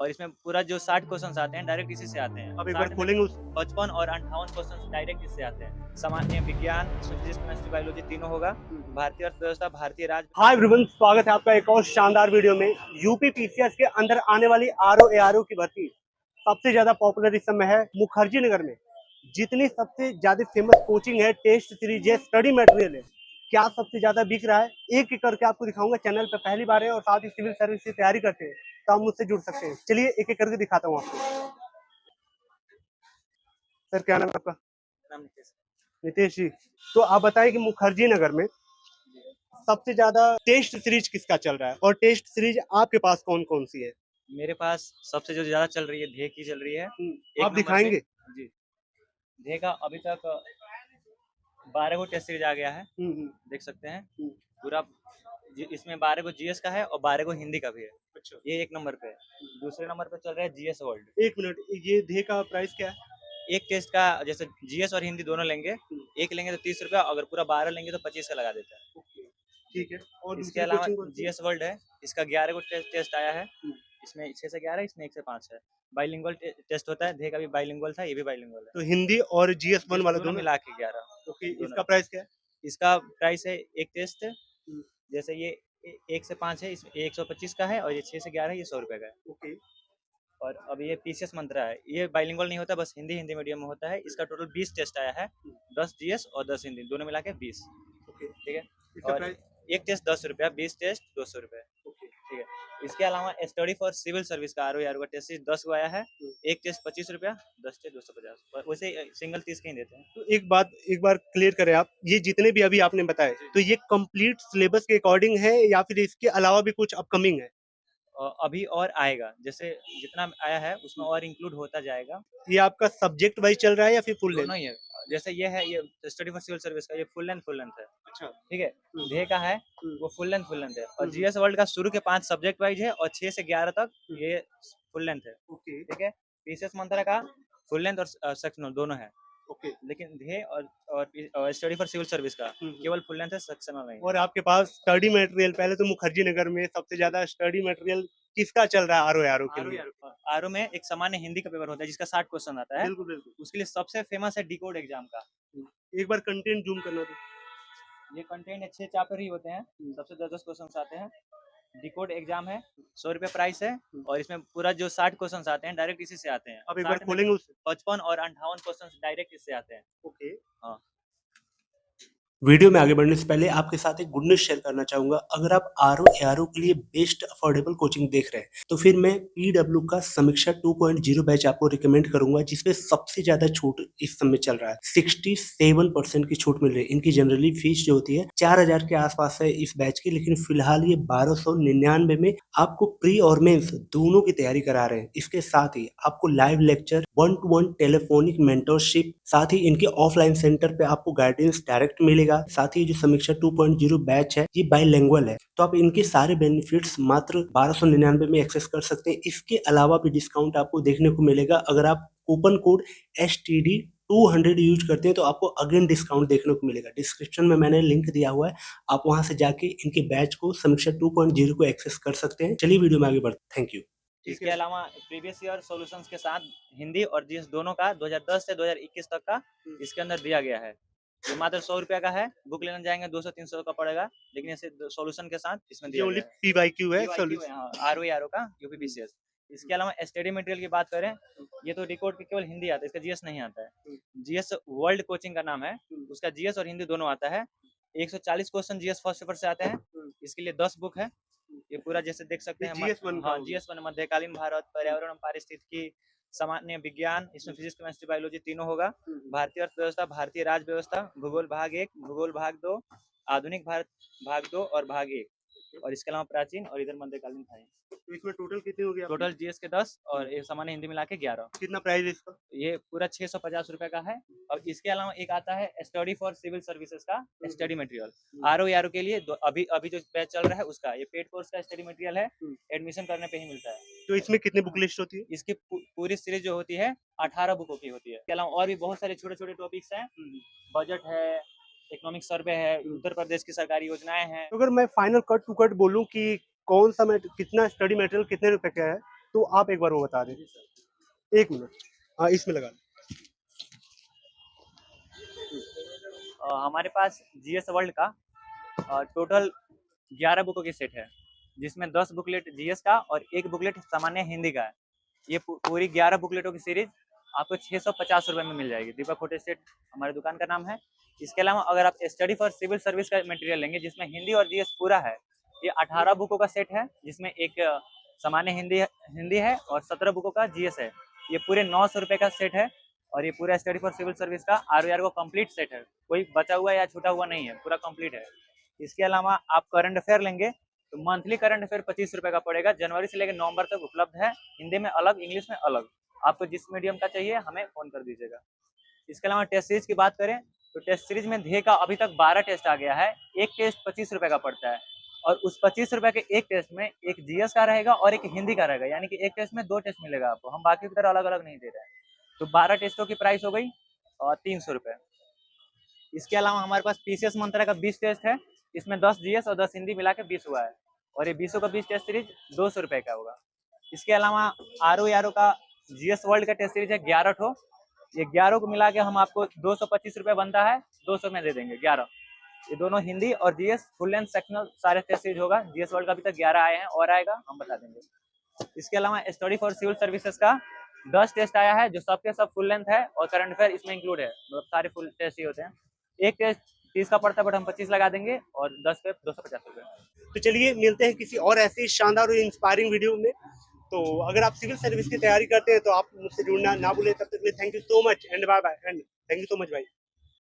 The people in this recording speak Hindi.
और इसमें पूरा जो 60 क्वेश्चंस आते हैं डायरेक्ट इसी से आते हैं। अब एक बार 60 में खोलेंगे उस 55 और 58 क्वेश्चंस डायरेक्ट इससे आते हैं। सामान्य विज्ञान, फिजिक्स, केमिस्ट्री, बायोलॉजी तीनों होगा। भारतीय अर्थव्यवस्था, भारतीय राज्य। हाय एवरीवन, स्वागत है आपका एक और शानदार वीडियो में। यूपी पीसीएस के अंदर आने वाली आरओ एआरओ की भर्ती सबसे ज्यादा पॉपुलर इस समय है मुखर्जी नगर में। जितनी सबसे ज्यादा फेमस कोचिंग है, टेस्ट सीरीज है, स्टडी मटेरियल है, क्या सबसे ज्यादा बिक रहा है एक एक करके आपको दिखाऊंगा। चैनल पे पहली बार है और साथ ही सिविल सर्विस की तैयारी करते हैं तो आप मुझसे जुड़ सकते हैं। चलिए एक एक करके दिखाता हूँ आपको। सर क्या नाम है आपका? नाम नीतीश। नितेश जी, तो आप बताएं कि मुखर्जी नगर में सबसे ज्यादा टेस्ट सीरीज किसका चल रहा है और टेस्ट सीरीज आपके पास कौन कौन सी है? मेरे पास सबसे जो ज्यादा चल रही है ढे की चल रही है। एक आप नंबर पे दिखाएंगे? जी, ढे का अभी तक 12 गो टेस्ट सीरीज आ गया है। देख सकते हैं पूरा। इसमें 12 गो जीएस का है और 12 गो हिंदी का भी है। अच्छा, ये एक नंबर पे है। दूसरे नंबर पे चल रहा है जीएस वर्ल्ड। एक मिनट, ये ढे का प्राइस क्या है? एक टेस्ट का जैसे जीएस और हिंदी दोनों लेंगे, एक लेंगे तो 30 रुपया, अगर पूरा 12 लेंगे तो 25 का लगा देता है। ठीक है। और इसके दूसरी अलावा कोचिंग कौन सी है? जीएस वर्ल्ड है। इसका 11 गो टेस्ट आया है। इसमें 6 से 11, इसमें 1 से 5 है। बाइलिंगुअल टेस्ट होता है। ढे का भी बाइलिंगुअल था, ये भी बाइलिंगुअल है। तो हिंदी और जीएस वन वाला दोनों दोनों? मिला के 11। ओके, दोनों इसका प्राइस क्या है? इसका प्राइस है एक टेस्ट, जैसे ये 1 से 5 है, इसमें 125 का है, और ये 6 से 11 है, ये 100 रुपये का है। ओके। और अब ये पीसीएस मंत्रा है, ये बाइलिंगुअल नहीं होता, बस हिंदी हिंदी मीडियम में होता है। इसका टोटल 20 टेस्ट आया है, 10 जीएस और 10 हिंदी, दोनों मिला के 20। ओके, ठीक है। इसका और प्राइस? एक टेस्ट 10 रुपया, 20 टेस्ट 200 रुपये। ओके। ठीक है। इसके अलावा स्टडी फॉर सिविल सर्विस का आर का टेस्ट 10 गो आया है। एक टेस्ट 25 रुपया, 10 टेस्ट 250। वैसे सिंगल 30 के ही देते हैं। तो एक बार क्लियर करें आप, ये जितने भी अभी आपने बताए तो ये कंप्लीट सिलेबस के अकॉर्डिंग है या फिर इसके अलावा भी कुछ अपकमिंग है? अभी और आएगा, जैसे जितना आया है उसमें और इंक्लूड होता जाएगा। ये आपका सब्जेक्ट वाइज चल रहा है या फिर फुल लेंथ? दोनों ही है। जैसे ये है, ये स्टडी फॉर सिविल सर्विस का, ये फुल लेंथ है। अच्छा। ठीक है। ढे का है, वो फुल लेंथ है। और जीएस वर्ल्ड का शुरू के 5 सब्जेक्ट वाइज है, और 6 से 11 तक ये फुल लेंथ है। ओके। ठीक है। पीसीएस मंत्रा का फुल लेंथ और सेक्शनल दोनों है। ओके। लेकिन ढे और स्टडी फॉर सिविल सर्विस का केवल फुल लेंथ है, सेक्शनल नहीं है। और आपके पास स्टडी मटेरियल, पहले तो मुखर्जी नगर में सबसे ज्यादा स्टडी मटेरियल किसका चल रहा है आरओ के लिए? आरओ में एक सामान्य हिंदी का पेपर होता है जिसका 60 क्वेश्चन आता है। बिल्कुल बिल्कुल। उसके लिए सबसे फेमस है डिकोड एग्जाम का। एक बार कंटेंट जूम करना तो। ये कंटेंट 6 चैप्टर ही होते हैं, सबसे 10-10 क्वेश्चन आते हैं। डिकोड एग्जाम है, 100 रुपये प्राइस है। और इसमें पूरा जो 60 क्वेश्चन आते हैं डायरेक्ट इसी से आते हैं। अब एक बार 60 में खोलेंगे उसे। 55 और 58 क्वेश्चन डायरेक्ट इससे आते हैं। ओके। हाँ। वीडियो में आगे बढ़ने से पहले आपके साथ एक गुड न्यूज शेयर करना चाहूंगा। अगर आप आरओ एआरओ के लिए बेस्ट अफोर्डेबल कोचिंग देख रहे हैं तो फिर मैं पीडब्ल्यू का समीक्षा 2.0 बैच आपको रिकमेंड करूंगा, जिसपे सबसे ज्यादा छूट इस समय चल रहा है। 67% की छूट मिल रही है। इनकी जनरली फीस जो होती है 4000 के आसपास है इस बैच की, लेकिन फिलहाल ये 1299 में आपको प्री और मेंस दोनों की तैयारी करा रहे हैं। इसके साथ ही आपको live lecture, 1-to-1 telephonic mentorship, साथ ही इनके ऑफलाइन सेंटर पे आपको गाइडेंस डायरेक्ट मिलेगा। साथ ही जो समीक्षा 2.0 बैच है ये बाइलिंगुअल है, तो आप इनके सारे बेनिफिट्स मात्र 1299 में एक्सेस कर सकते हैं। इसके अलावा भी डिस्काउंट आपको देखने को मिलेगा। अगर आप कूपन कोड STD 200 यूज करते हैं तो आपको अगेन डिस्काउंट देखने को मिलेगा। डिस्क्रिप्शन में मैंने लिंक दिया हुआ है, आप वहां से जाके इनके बैच को समीक्षा 2.0 को एक्सेस कर सकते हैं। चलिए वीडियो में आगे बढ़ते। Thank you. इसके अलावा प्रीवियस ईयर सॉल्यूशंस के साथ हिंदी और जीएस दोनों का 2010 से 2021 तक का इसके अंदर दिया गया है। ये मात्र 100 रुपया का है। बुक लेने जाएंगे 200-300 का पड़ेगा, लेकिन ऐसे सॉल्यूशन के साथ इसमें दिया गया है। PYQ है PYQ है, हाँ, आरओ का यूपीपीसीएस। इसके अलावा स्टडी मटेरियल की बात करें, ये तो रिकॉर्ड के केवल हिंदी आता है, इसका जीएस नहीं आता है। जीएस वर्ल्ड कोचिंग का नाम है, उसका जीएस और हिंदी दोनों आता है। 140 क्वेश्चन जीएस फर्स्ट पेपर से आते हैं। इसके लिए 10 बुक है। ये पूरा जैसे देख सकते हैं, हाँ, GS1 मध्यकालीन भारत, पर्यावरण, पारिस्थितिकी, सामान्य विज्ञान, इसमें फिजिक्स, केमिस्ट्री, बायोलॉजी तीनों होगा। भारतीय अर्थव्यवस्था, भारतीय राज्य व्यवस्था, भूगोल भाग 1, भूगोल भाग 2, आधुनिक भारत भाग 2 और भाग 1, और इसके अलावा प्राचीन और इधर मध्यकालीन था। तो इसमें टोटल कितने हो गए? टोटल जीएस के 10 और ये सामान्य हिंदी मिला के 11। कितना प्राइस है इसका? ये पूरा 650 रुपए का है। और इसके अलावा एक आता है स्टडी फॉर सिविल सर्विसेज का स्टडी मटेरियल। आरओ के लिए अभी अभी जो बैच चल रहा है उसका, ये पेड कोर्स का स्टडी मटेरियल है, एडमिशन करने पे ही मिलता है। तो इसमें कितनी बुक लिस्ट होती है? इसकी पूरी सीरीज जो होती है 18 बुकों की होती है। इसके अलावा और भी बहुत सारे छोटे छोटे टॉपिक्स हैं। बजट है, इकोनॉमिक सर्वे है, उत्तर प्रदेश की सरकारी योजनाएं हैं। तो अगर मैं फाइनल कट टू कट बोलूं कि कौन सा कितना स्टडी मटेरियल कितने रुपए का है, तो आप एक बार वो बता दें। 1 मिनट। हाँ, इसमें लगा दें। हमारे पास जीएस वर्ल्ड का टोटल 11 बुकों की सेट है, जिसमें 10 बुकलेट जीएस का और 1 बुकलेट सामान्य हिंदी का है। ये पूरी 11 बुकलेटों की सीरीज आपको 650 रुपये में मिल जाएगी। दीपक होटल सेट हमारी दुकान का नाम है। इसके अलावा अगर आप स्टडी फॉर सिविल सर्विस का मटेरियल लेंगे, जिसमें हिंदी और जीएस पूरा है, ये 18 बुकों का सेट है, जिसमें एक सामान्य हिंदी है और 17 बुकों का जीएस है। ये पूरे 900 रुपये का सेट है और ये पूरा स्टडी फॉर सिविल सर्विस का आर को कंप्लीट सेट है, कोई बचा हुआ या छूटा हुआ नहीं है, पूरा कंप्लीट है। इसके अलावा आप करंट अफेयर लेंगे तो मंथली करंट अफेयर 25 रुपये का पड़ेगा। जनवरी से लेकर नवंबर तक उपलब्ध है, हिंदी में अलग, इंग्लिश में अलग। आपको जिस मीडियम का चाहिए हमें फोन कर दीजिएगा। इसके अलावा टेस्ट सीरीज की बात करें तो टेस्ट सीरीज में ध्येय का अभी तक 12 टेस्ट आ गया है। एक टेस्ट 25 रुपये का पड़ता है और उस 25 रुपये के एक टेस्ट में एक जीएस का रहेगा और एक हिंदी का रहेगा, यानी कि एक टेस्ट में 2 टेस्ट मिलेगा आपको। हम बाकी की तरह अलग अलग नहीं दे रहे हैं। तो 12 टेस्टों की प्राइस हो गई 300 रुपये। इसके अलावा हमारे पास पीसीएस मंत्रा का 20 टेस्ट है, इसमें 10 जीएस और 10 हिंदी मिला के 20 हुआ है और ये 20 का 20 टेस्ट सीरीज 200 रुपये का होगा। इसके अलावा आर का जीएस वर्ल्ड का टेस्ट सीरीज है 11 ठो। ये 11 को मिला के हम आपको 225 रुपये बनता है, 200 में दे देंगे 11। ये दोनों हिंदी और जीएस फुल लेंथ सेक्शनल सारे टेस्ट सीरीज होगा। जीएस वर्ल्ड का अभी तक 11 आए हैं और आएगा, हम बता देंगे। इसके अलावा स्टडी फॉर सिविल सर्विसेज का 10 टेस्ट आया है, जो सबके सब फुल लेंथ है और करंट अफेयर इसमें इंक्लूड है, मतलब सारे फुल टेस्ट ही होते हैं। एक टेस्ट 30 का पड़ता है, बट हम 25 लगा देंगे और 10 पे 250 रुपये। तो चलिए मिलते हैं किसी और ऐसी शानदार और इंस्पायरिंग वीडियो में। तो अगर आप सिविल सर्विस की तैयारी करते हैं तो आप मुझसे जुड़ना ना भूलें। तब तक के लिए thank you so much and bye bye and thank you so much भाई।